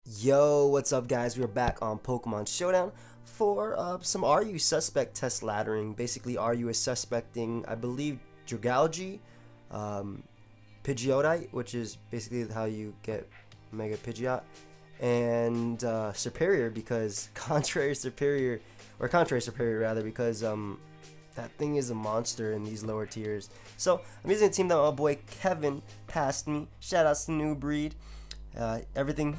Yo, what's up guys? We're back on Pokemon Showdown for some Are You Suspect test laddering. Basically, Are You is suspecting, I believe, Dragalge, Pidgeotite, which is basically how you get Mega Pidgeot, and Superior, because Contrary Superior rather, because that thing is a monster in these lower tiers. So I'm using a team that my boy Kevin passed me. Shoutouts to New Breed. Everything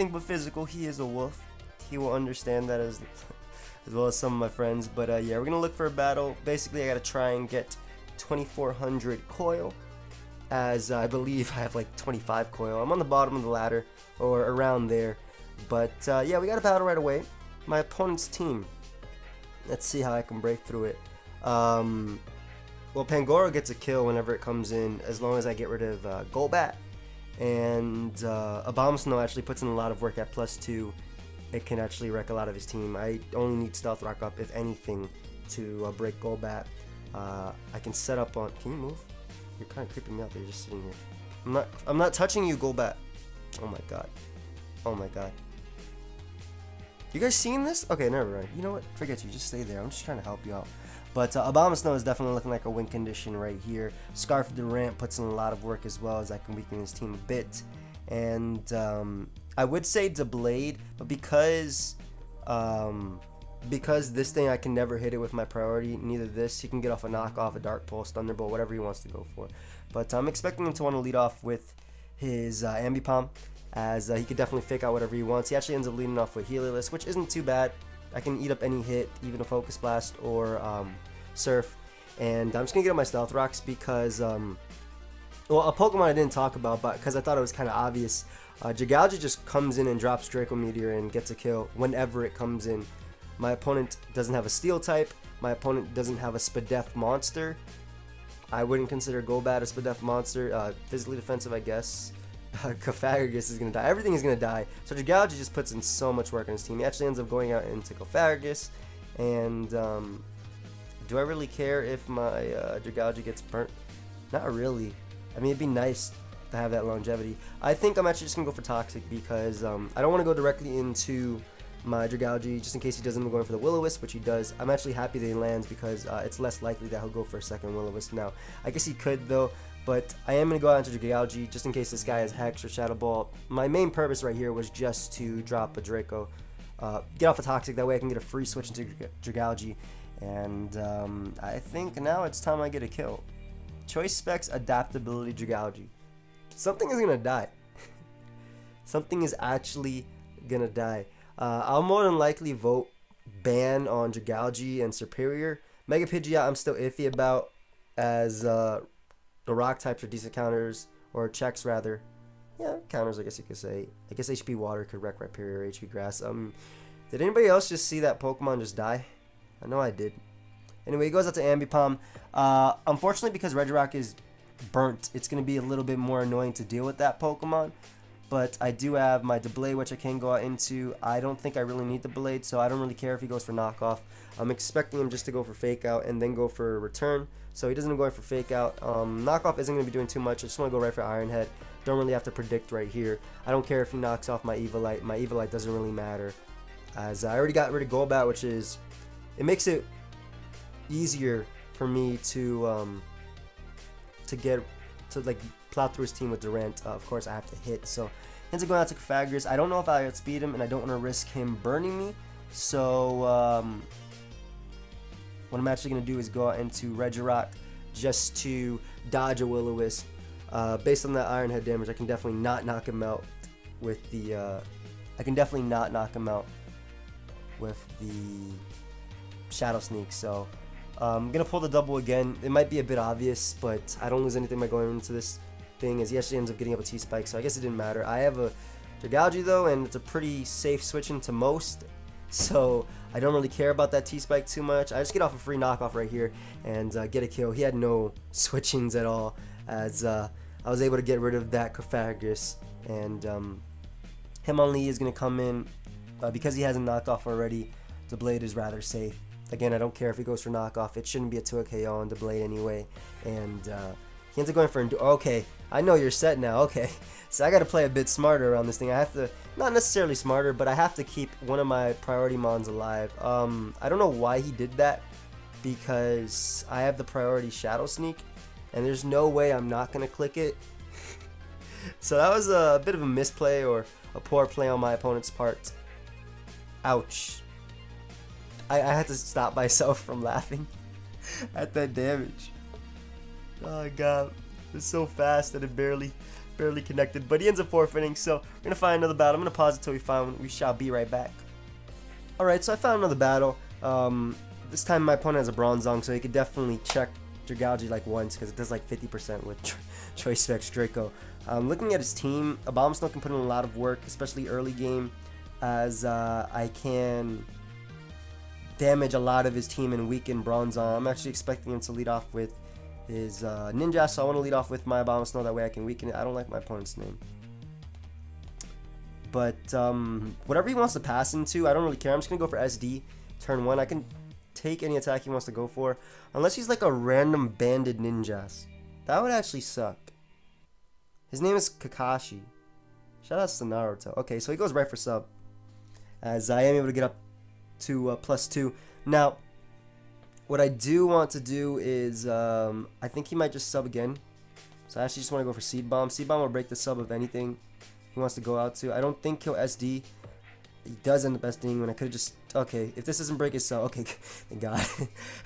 but physical. He is a wolf. He will understand that as well as some of my friends. But yeah, we're gonna look for a battle. Basically, I gotta try and get 2400 coil, as I believe I have like 25 coil. I'm on the bottom of the ladder or around there. But yeah, we got a battle right away. My opponent's team. Let's see how I can break through it. Well, Pangoro gets a kill whenever it comes in, as long as I get rid of Golbat. And Abomasnow actually puts in a lot of work at +2. It can actually wreck a lot of his team. I only need Stealth Rock up, if anything, to break Golbat. I can set up on... Can you move? You're kind of creeping me out there, just sitting here. I'm not touching you, Golbat. Oh my god. Oh my god. You guys seeing this? Okay, never mind. You know what? Forget you. Just stay there. I'm just trying to help you out. But Abomasnow is definitely looking like a win condition right here. Scarf Durant puts in a lot of work as well, as I can weaken his team a bit. And I would say Deblade, but because this thing I can never hit it with my priority, neither this, he can get off a knockoff, a Dark Pulse, Thunderbolt, whatever he wants to go for. But I'm expecting him to want to lead off with his Ambipom, as he could definitely fake out whatever he wants. He actually ends up leading off with Heliolisk, which isn't too bad. I can eat up any hit, even a Focus Blast or Surf. And I'm just going to get up my Stealth Rocks because, well, a Pokemon I didn't talk about, but because I thought it was kind of obvious. Dragalge just comes in and drops Draco Meteor and gets a kill whenever it comes in. My opponent doesn't have a Steel type. My opponent doesn't have a Spadef monster. I wouldn't consider Golbat a Spadef monster. Physically defensive, I guess. Cofagrigus is going to die. Everything is going to die. So Dragalge just puts in so much work on his team. He actually ends up going out into Cofagrigus. And do I really care if my Dragalge gets burnt? Not really. I mean, it'd be nice to have that longevity. I think I'm actually just going to go for Toxic, because I don't want to go directly into my Dragalge, just in case he doesn't end up going for the Will-O-Wisp, which he does. I'm actually happy that he lands, because it's less likely that he'll go for a second Will-O-Wisp now. I guess he could, though. But I am going to go out into Dragalge, just in case this guy has Hex or Shadow Ball. My main purpose right here was just to drop a Draco. Get off a Toxic, that way I can get a free switch into Dragalge. And I think now it's time I get a kill. Choice Specs Adaptability Dragalge. Something is going to die. Something is actually going to die. I'll more than likely vote ban on Dragalge and Superior. Mega Pidgeot I'm still iffy about, as... the rock types are decent counters, or checks rather. Yeah, counters, I guess you could say. I guess HP Water could wreck Rhyperior, or HP Grass. Did anybody else just see that Pokemon just die? I know I did. Anyway, he goes out to Ambipom. Unfortunately, because Regirock is burnt, it's going to be a little bit more annoying to deal with that Pokemon. But I do have my Deblade, which I can go out into. I don't think I really need the Blade, so I don't really care if he goes for knockoff. I'm expecting him just to go for fake out and then go for return. So he doesn't go for fake out. Knockoff isn't going to be doing too much. I just want to go right for Iron Head. Don't really have to predict right here. I don't care if he knocks off my Eviolite. My Eviolite doesn't really matter, as I already got rid of Golbat, which is... It makes it easier for me to like plow through his team with Durant. Of course, I have to hit. So he ends up going out to Cofagrigus. I don't know if I outspeed him, and I don't want to risk him burning me. So what I'm actually going to do is go out into Regirock just to dodge a Will-O-Wisp. Based on that Iron Head damage, I can definitely not knock him out with the... Shadow Sneak. So I'm going to pull the double again. It might be a bit obvious, but I don't lose anything by going into this thing, as he actually ends up getting up a T-Spike, so I guess it didn't matter. I have a Dragalge though, and it's a pretty safe switch into most, so I don't really care about that T-Spike too much. I just get off a free knockoff right here and get a kill. He had no switchings at all, as I was able to get rid of that Cofagrigus, and Hitmonlee is going to come in. Because he has a knockoff already, the Blade is rather safe. Again, I don't care if he goes for knockoff. It shouldn't be a 2 KO on the Blade anyway, and He ends up going for okay, I know you're set now. Okay, so I got to play a bit smarter around this thing. I have to, not necessarily smarter, but I have to keep one of my priority mons alive. I don't know why he did that, because I have the priority Shadow Sneak, and there's no way I'm not going to click it. So that was a bit of a misplay, or a poor play on my opponent's part. Ouch. I had to stop myself from laughing at that damage. Oh god, it's so fast that it barely connected. But he ends up forfeiting, so we're gonna find another battle. I'm gonna pause it till we find one. We shall be right back. Alright, so I found another battle. This time my opponent has a Bronzong, so he could definitely check Dragalge like once, because it does like 50% with Choice Specs Draco. Looking at his team, Abomasnow can put in a lot of work, especially early game, as I can damage a lot of his team and weaken Bronzong. I'm actually expecting him to lead off with his Ninja, so I want to lead off with my Abomasnow, that way I can weaken it. I don't like my opponent's name. But whatever he wants to pass into, I don't really care. I'm just going to go for SD turn 1. I can take any attack he wants to go for, unless he's like a random banded Ninjas. That would actually suck. His name is Kakashi. Shout out to Naruto. Okay, so he goes right for sub, as I am able to get up to +2. Now, what I do want to do is, I think he might just sub again. So I actually just want to go for Seed Bomb. Seed Bomb will break the sub of anything he wants to go out to. I don't think he'll SD. He does end up SDing when I could have just... Okay, if this doesn't break his sub... Okay, thank God.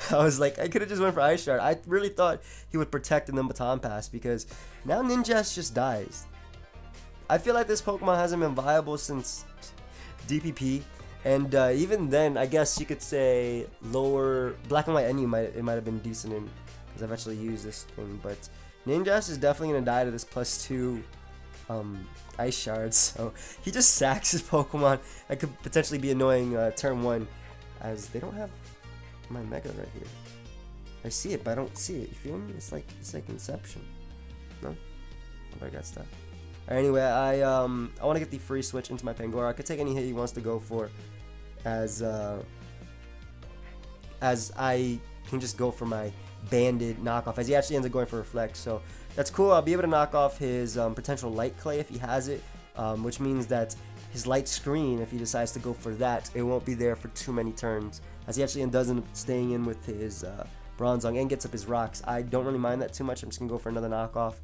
I was like, I could have just went for Ice Shard. I really thought he would protect and then Baton Pass, because now Ninjas just dies. I feel like this Pokemon hasn't been viable since DPP. And even then, I guess you could say lower Black and White NU might have been decent in, because I've actually used this thing. But Ninjas is definitely gonna die to this +2 Ice Shards. So he just sacks his Pokemon. That could potentially be annoying turn 1, as they don't have my Mega right here. I see it, but I don't see it. You feel me? It's like Inception. No, I got stuff. Anyway, I want to get the free switch into my Pangoro. I could take any hit he wants to go for, as I can just go for my banded knockoff, as he actually ends up going for Reflect. So that's cool. I'll be able to knock off his potential Light Clay if he has it, which means that his Light Screen, if he decides to go for that, it won't be there for too many turns, as he actually ends up staying in with his Bronzong and gets up his Rocks. I don't really mind that too much. I'm just gonna go for another knockoff.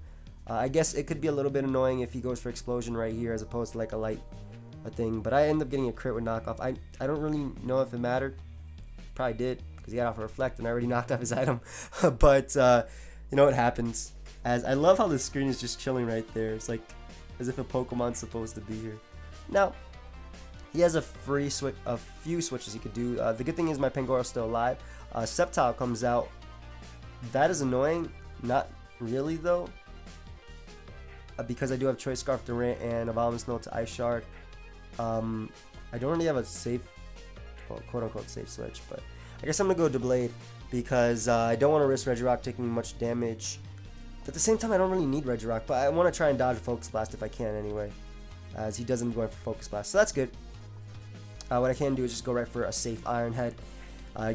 I guess it could be a little bit annoying if he goes for Explosion right here as opposed to like a light thing, but I end up getting a crit with knockoff. I don't really know if it mattered. Probably did, because he got off a Reflect and I already knocked off his item. But you know what happens. As I love how the screen is just chilling right there. It's like as if a Pokemon's supposed to be here. Now, he has a free switch, a few switches he could do. The good thing is my Pangoro's still alive. Sceptile comes out. That is annoying. Not really though. Because I do have Choice Scarf Durant and Abomasnow to Ice Shard. I don't really have a safe, well, quote-unquote safe switch, but I guess I'm going to go to Blade, because I don't want to risk Regirock taking much damage. At the same time, I don't really need Regirock, but I want to try and dodge Focus Blast if I can anyway, as he doesn't go for Focus Blast, so that's good. What I can do is just go right for a safe Iron Head.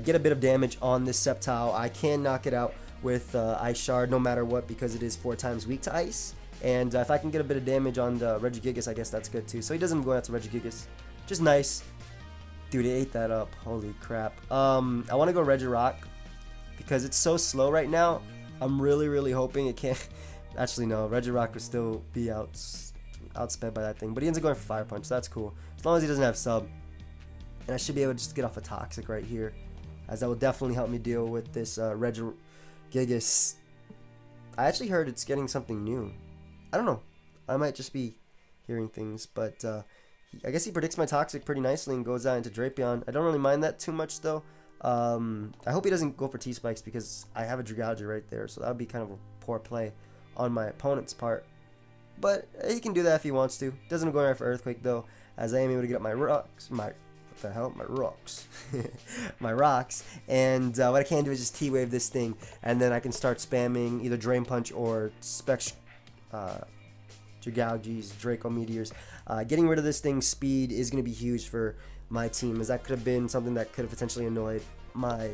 Get a bit of damage on this Sceptile. I can knock it out with Ice Shard no matter what, because it is 4 times weak to Ice. And if I can get a bit of damage on the Regigigas, I guess that's good too. So he doesn't go out to Regigigas. Just nice. Dude, he ate that up. Holy crap. I want to go Regirock, because it's so slow right now. I'm really hoping it can't... Actually, no. Regirock will still be outsped by that thing. But he ends up going for Fire Punch. So that's cool. As long as he doesn't have Sub. And I should be able to just get off a Toxic right here, as that will definitely help me deal with this Regigigas. I actually heard it's getting something new. I don't know. I might just be hearing things, but I guess he predicts my Toxic pretty nicely and goes out into Drapion. I don't really mind that too much though. I hope he doesn't go for T-Spikes, because I have a Dragalge right there, so that would be kind of a poor play on my opponent's part. But he can do that if he wants to. Doesn't go right for Earthquake though, as I am able to get up my rocks. What the hell? My rocks. My rocks. And what I can do is just T-Wave this thing, and then I can start spamming either Drain Punch or Dragalge's Draco Meteors. Getting rid of this thing's speed is going to be huge for my team, as that could have been something that could have potentially annoyed my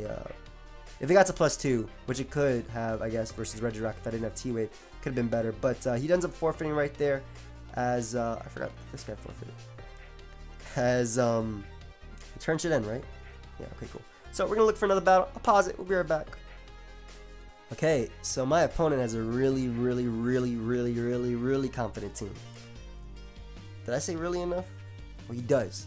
If it got to +2, which it could have, I guess, versus Regirock if I didn't have T-Wave, could have been better. But he ends up forfeiting right there as, I forgot this guy forfeited. As, turn shit in, right? Yeah, okay, cool. So we're going to look for another battle. I'll pause it. We'll be right back. Okay, so my opponent has a really confident team. Did I say really enough? Well, he does.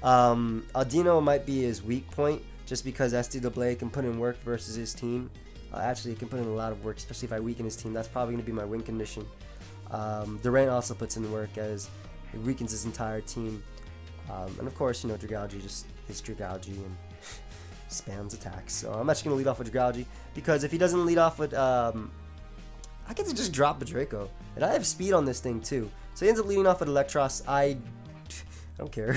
Aldino might be his weak point, just because asdghheiuh can put in work versus his team. Actually, it can put in a lot of work, especially if I weaken his team. That's probably going to be my win condition. Durant also puts in work as it weakens his entire team. And of course, you know, Dragalge just hits Dragalge and spams attacks. So I'm actually going to lead off with Dragalge, because if he doesn't lead off with, I get to just drop a Draco. And I have speed on this thing too. So he ends up leading off with Electros. I don't care.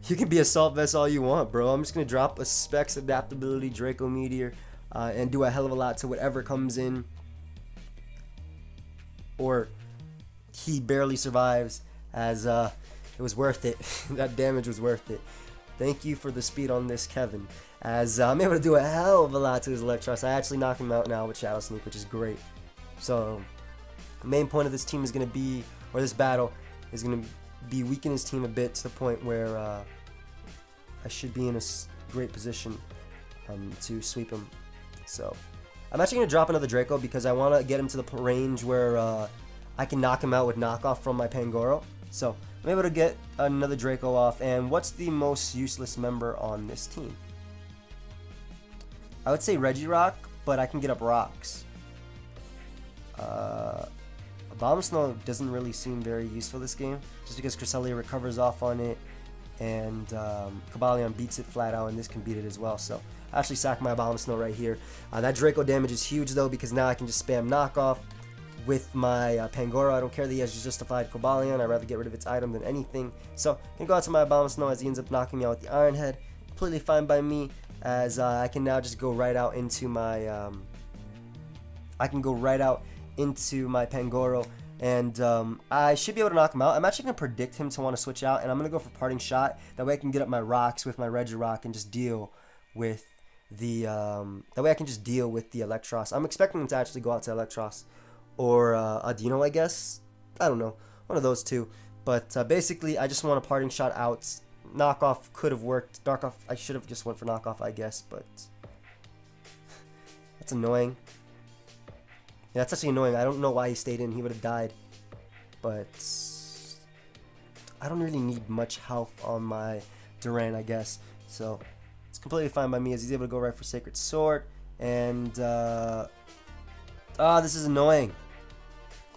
You can be Assault Vest all you want, bro. I'm just going to drop a Specs Adaptability Draco Meteor and do a hell of a lot to whatever comes in. Or he barely survives, as it was worth it. That damage was worth it. Thank you for the speed on this, Kevin. As I'm able to do a hell of a lot to his Electros. I actually knock him out now with Shadow Sneak, which is great. So the main point of this team is going to be, or this battle, is going to be weaken his team a bit to the point where I should be in a great position to sweep him. So I'm actually going to drop another Draco, because I want to get him to the range where I can knock him out with knockoff from my Pangoro. So I'm able to get another Draco off. And what's the most useless member on this team? I would say Regirock, but I can get up rocks. Abomasnow doesn't really seem very useful this game, just because Cresselia recovers off on it, and Cobalion beats it flat out, and this can beat it as well. So I actually sack my Abomasnow right here. That Draco damage is huge though, because now I can just spam knockoff with my Pangoro. I don't care that he has justified Cobalion. I'd rather get rid of its item than anything. So I can go out to my Abomasnow as he ends up knocking me out with the Iron Head. Completely fine by me, as I can now just go right out into my Pangoro, and I should be able to knock him out. I'm actually going to predict him to want to switch out, and I'm going to go for Parting Shot. That way I can get up my rocks with my Regirock and just deal with the Electros. I'm expecting him to actually go out to Electros or Aldino, I guess. I don't know. One of those two. But basically, I just want a Parting Shot out. Knockoff could have worked. Dark off, I should have just went for knockoff, I guess, but that's annoying. Yeah, that's actually annoying. I don't know why he stayed in. He would have died. But I don't really need much health on my Durant, I guess. So it's completely fine by me, as he's able to go right for Sacred Sword. And this is annoying.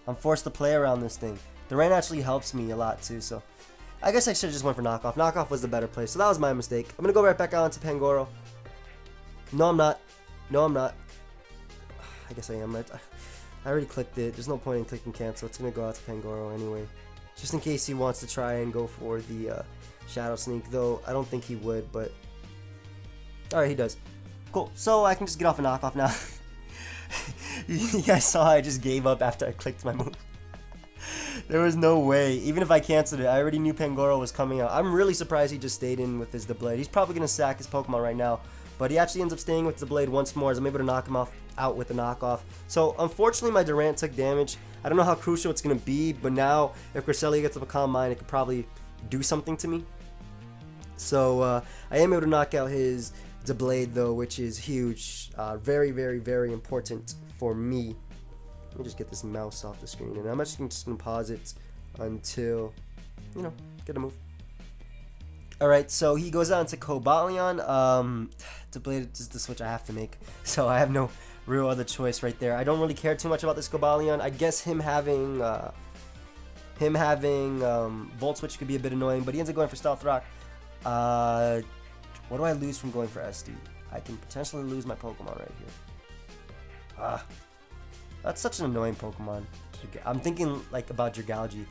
I'm forced to play around this thing. Durant actually helps me a lot too, so I guess I should have just went for knockoff. Knockoff was the better play, so that was my mistake. I'm gonna go right back out into Pangoro. No, I'm not. No, I'm not. I guess I am. I already clicked it. There's no point in clicking cancel. It's going to go out to Pangoro anyway. Just in case he wants to try and go for the Shadow Sneak. Though I don't think he would, but alright, he does. Cool. So I can just get off a knockoff now. You guys saw I just gave up after I clicked my move. There was no way. Even if I canceled it, I already knew Pangoro was coming out. I'm really surprised he just stayed in with his Blade. He's probably going to sack his Pokemon right now. But he actually ends up staying with the Blade once more, as I'm able to knock him out with the knockoff. So unfortunately my Durant took damage. I don't know how crucial it's going to be, but now if Cresselia gets up a Calm Mind, it could probably do something to me. So I am able to knock out his Blade though, which is huge. Very, very, very important for me. Let me just get this mouse off the screen, and I'm actually just going to pause it until, you know, get a move. Alright, so he goes out into Cobalion. Blade is the switch I have to make, so I have no real other choice right there. I don't really care too much about this Cobalion. I guess him having Volt Switch could be a bit annoying, but he ends up going for Stealth Rock. What do I lose from going for SD? I can potentially lose my Pokemon right here. That's such an annoying Pokemon. I'm thinking like about Dragalge.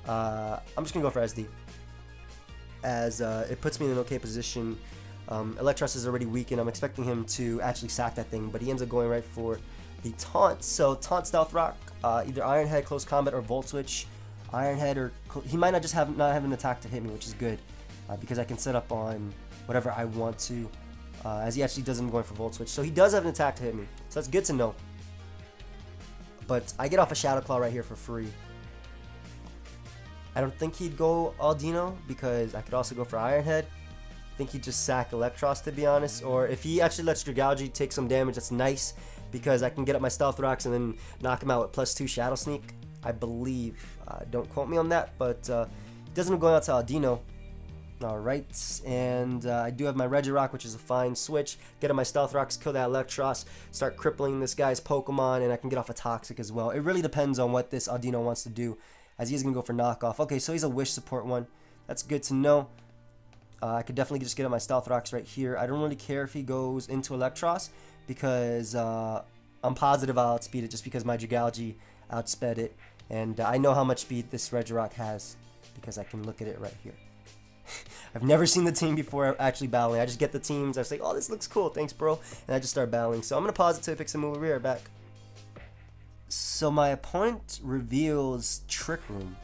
I'm just gonna go for SD, as it puts me in an okay position. Electros is already weakened. I'm expecting him to actually sack that thing, but he ends up going right for the taunt. So taunt Stealth Rock, either Iron Head, Close Combat, or Volt Switch. Iron Head, or he might not just not have an attack to hit me, which is good, because I can set up on whatever I want to. as he actually doesn't going for Volt Switch. So he does have an attack to hit me, so that's good to know. But I get off a Shadow Claw right here for free. I don't think he'd go Audino because I could also go for Iron Head. I think he'd just sack Electros, to be honest. Or if he actually lets Dragalge take some damage, that's nice because I can get up my Stealth Rocks and then knock him out with +2 Shadow Sneak, I believe. Don't quote me on that, but he doesn't go out to Audino. Alright, and I do have my Regirock, which is a fine switch. Get up my Stealth Rocks, kill that Electros, start crippling this guy's Pokemon, and I can get off a Toxic as well. It really depends on what this Audino wants to do, as he's going to go for knockoff. Okay, so he's a Wish support one. That's good to know. I could definitely just get up my Stealth Rocks right here. I don't really care if he goes into Electros, because I'm positive I'll outspeed it just because my Dragalge outsped it. And I know how much speed this Regirock has, because I can look at it right here. I've never seen the team before actually battling. I just get the teams, I say, oh, this looks cool, thanks bro, and I just start battling. So I'm going to pause it to pick some move. We'll be right back. So my opponent reveals Trick Room.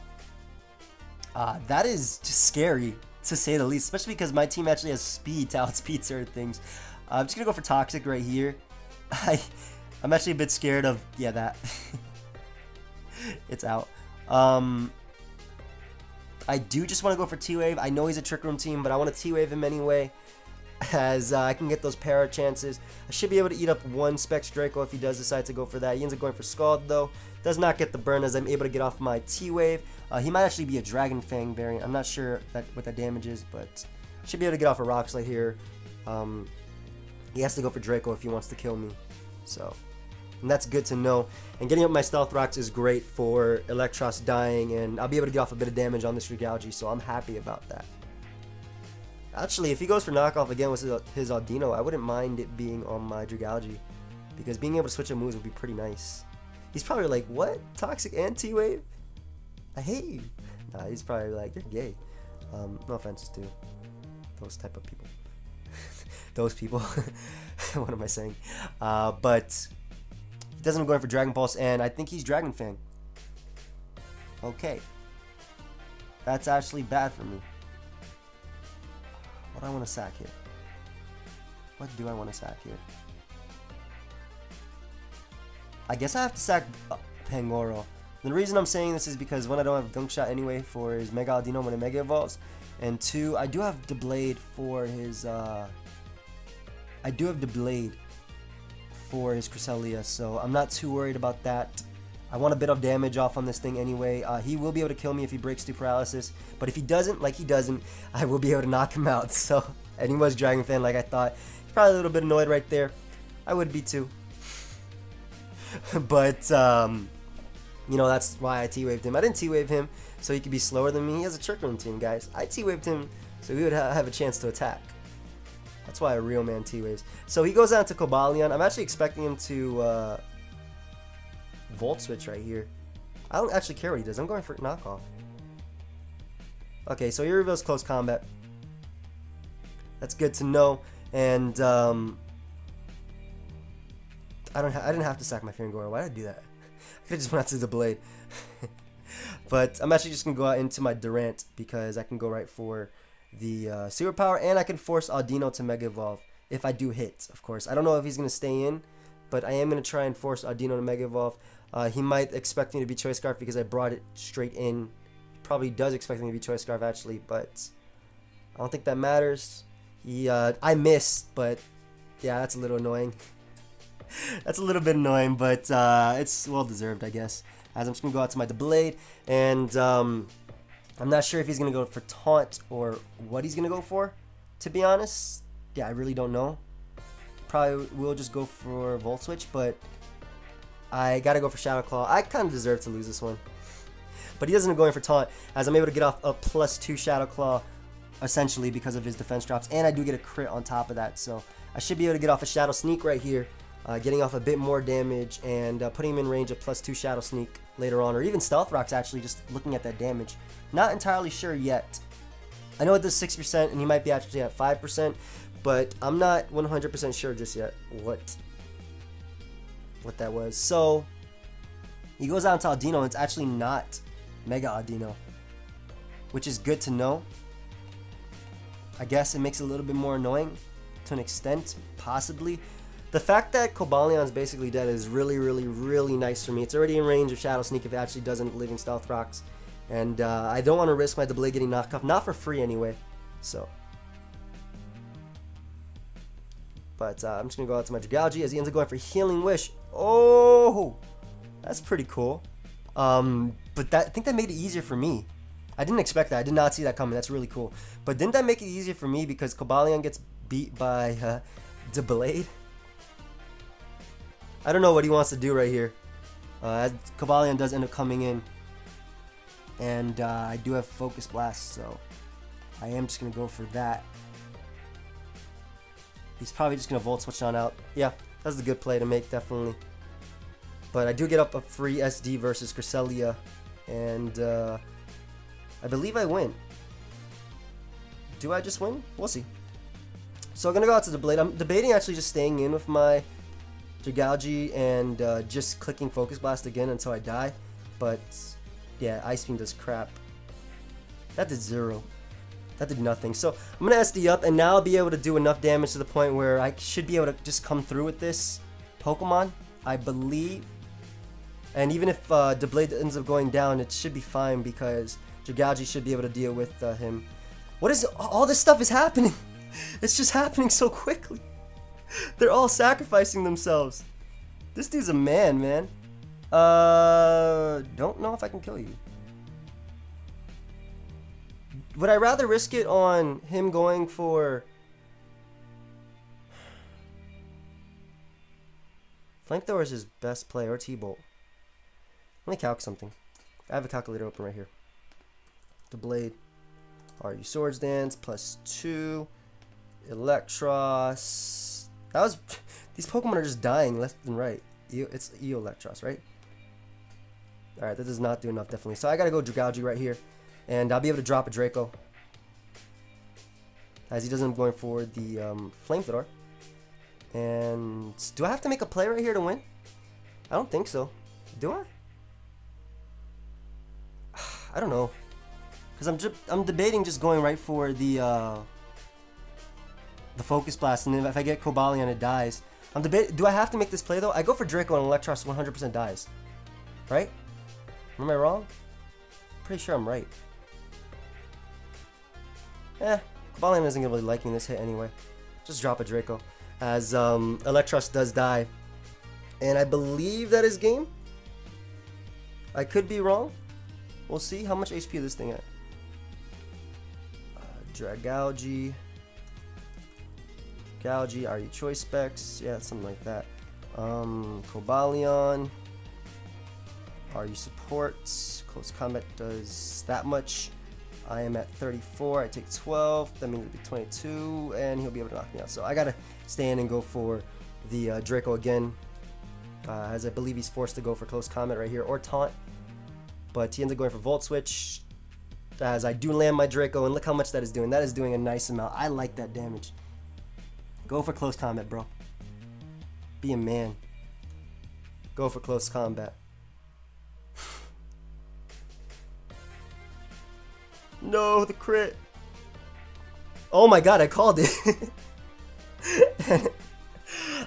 That is just scary, to say the least, especially because my team actually has speed to outspeed certain things. I'm just going to go for Toxic right here. I'm actually a bit scared of, yeah, that. It's out. I do just want to go for T-Wave. I know he's a Trick Room team, but I want to T-Wave him anyway, as I can get those para chances. I should be able to eat up one Specs Draco if he does decide to go for that. He ends up going for Scald, though. Does not get the burn, as I'm able to get off my T-Wave. He might actually be a Dragon Fang variant. I'm not sure what that damage is, but should be able to get off a Rock Slide here. He has to go for Draco if he wants to kill me. So, and that's good to know. And getting up my Stealth Rocks is great for Electros dying, and I'll be able to get off a bit of damage on this Dragalge, so I'm happy about that. Actually, if he goes for knockoff again with his Audino, I wouldn't mind it being on my Dragalge, because being able to switch up moves would be pretty nice. He's probably like, what? Toxic and T-Wave? I hate you. Nah, he's probably like, you're gay. No offense to those type of people. Those people. What am I saying? But he doesn't go in for Dragon Pulse, and I think he's Dragon Fang. Okay. That's actually bad for me. What do I want to sack here? What do I want to sack here? I guess I have to sack Pangoro. The reason I'm saying this is because one, I don't have Gunk Shot anyway for his Mega Audino when it Mega Evolves, and two, I do have Deblade for his Cresselia, so I'm not too worried about that. I want a bit of damage off on this thing anyway. He will be able to kill me if he breaks through paralysis, but if he doesn't, like he doesn't, I will be able to knock him out. So, and he was Dragon Fan like I thought. He's probably a little bit annoyed right there. I would be too. But, you know, that's why I T-Waved him. I didn't T-Wave him so he could be slower than me. He has a Trick Room team, guys. I T-Waved him so he would have a chance to attack. That's why a real man T-Waves. So he goes down to Cobalion. I'm actually expecting him to Volt Switch right here. I don't actually care what he does. I'm going for knockoff. Okay, so he reveals Close Combat. That's good to know. And I didn't have to sack my Fangora. Why did I do that? I could have just went out to the Blade. But I'm actually just going to go out into my Durant, because I can go right for the Super Power, and I can force Audino to Mega Evolve if I do hit, of course. I don't know if he's going to stay in, but I am going to try and force Audino to Mega Evolve. He might expect me to be Choice Scarf because I brought it straight in. Probably does expect me to be Choice Scarf actually, but I don't think that matters. I missed, but yeah, that's a little annoying. That's a little bit annoying, but it's well deserved, I guess. As I'm just gonna go out to my Blade, and I'm not sure if he's gonna go for Taunt or what he's gonna go for. To be honest, yeah, I really don't know. Probably will just go for Volt Switch, but I gotta go for Shadow Claw. I kind of deserve to lose this one, but he doesn't go in for Taunt, as I'm able to get off a +2 Shadow Claw, essentially because of his defense drops, and I do get a crit on top of that, so I should be able to get off a Shadow Sneak right here. Getting off a bit more damage and putting him in range of +2 Shadow Sneak later on, or even Stealth Rocks actually, just looking at that damage. Not entirely sure yet. I know it does 6% and he might be actually at 5%, but I'm not 100% sure just yet what that was. So he goes out to Audino, and it's actually not Mega Audino, which is good to know. I guess it makes it a little bit more annoying to to an extent, possibly. The fact that Cobalion's basically dead is really, really, really nice for me. It's already in range of Shadow Sneak if it actually doesn't Living Stealth Rocks. And I don't want to risk my Doublade getting knocked off. Not for free anyway. So. But I'm just going to go out to my Dragalge as he ends up going for Healing Wish. Oh! That's pretty cool. But I think that made it easier for me. I didn't expect that. I did not see that coming. That's really cool. But didn't that make it easier for me because Cobalion gets beat by Doublade? I don't know what he wants to do right here. Cobalion does end up coming in. And I do have Focus Blast, so I am just going to go for that. He's probably just going to Volt Switch on out. Yeah, that's a good play to make, definitely. But I do get up a free SD versus Cresselia. And I believe I win. Do I just win? We'll see. So I'm going to go out to the Blade. I'm debating actually just staying in with my Dragalge and just clicking Focus Blast again until I die. But yeah, Ice Beam does crap. That did 0. That did nothing. So I'm going to SD up and now I'll be able to do enough damage to the point where I should be able to just come through with this Pokemon, I believe. And even if Doublade ends up going down, it should be fine because Dragalge should be able to deal with him. What is all this stuff is happening? It's just happening so quickly. They're all sacrificing themselves. This dude's a man. Don't know if I can kill you. Would I rather risk it on him going for Flamethrower is his best play, or T-Bolt? Let me calc something. I have a calculator open right here. The Blade. RU Swords Dance +2. Electros. That was. These Pokemon are just dying left and right. It's Electros, right? Alright, that does not do enough, definitely. So I gotta go Dragalge right here. And I'll be able to drop a Draco. As he doesn't going for the Flamethrower. And do I have to make a play right here to win? I don't think so. Do I? I don't know. Because I'm debating just going right for the Focus Blast, and then if I get Cobalion, it dies. Do I have to make this play though? I go for Draco and Electros 100% dies. Right? Am I wrong? Pretty sure I'm right. Cobalion isn't really liking this hit anyway. Just drop a Draco. As Electros does die. And I believe that is game. I could be wrong. We'll see. How much HP is this thing at? Dragalge. Dragalge, RU Choice Specs. Yeah, something like that. Cobalion. RU Supports. Close Combat does that much. I am at 34. I take 12. That means it'll be 22. And he'll be able to knock me out. So I gotta stay in and go for the Draco again. As I believe he's forced to go for Close Combat right here. Or Taunt. But he ends up going for Volt Switch. As I do land my Draco. And look how much that is doing. That is doing a nice amount. I like that damage. Go for Close Combat, bro. Be a man. Go for Close Combat. No, the crit. Oh my god, I called it.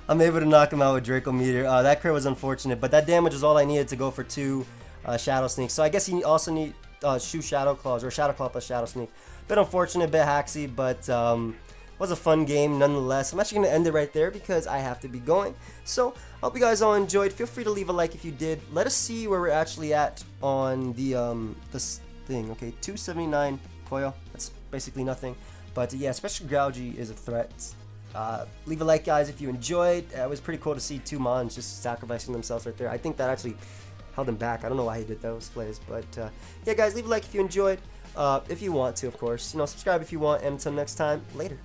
I'm able to knock him out with Draco Meteor. That crit was unfortunate, but that damage was all I needed to go for 2 Shadow Sneaks. So I guess he also need Shoe Shadow Claws, or Shadow Claw plus Shadow Sneak. Bit unfortunate, bit hacksy, but was a fun game nonetheless. I'm actually going to end it right there because I have to be going. So, I hope you guys all enjoyed. Feel free to leave a like if you did. Let us see where we're actually at on the this thing. Okay, 279 coil. That's basically nothing. But yeah, especially Dragalge is a threat. Leave a like, guys, if you enjoyed. It was pretty cool to see 2 Mons just sacrificing themselves right there. I think that actually held him back. I don't know why he did those plays. But yeah, guys, leave a like if you enjoyed. If you want to, of course. You know, subscribe if you want. And until next time, later.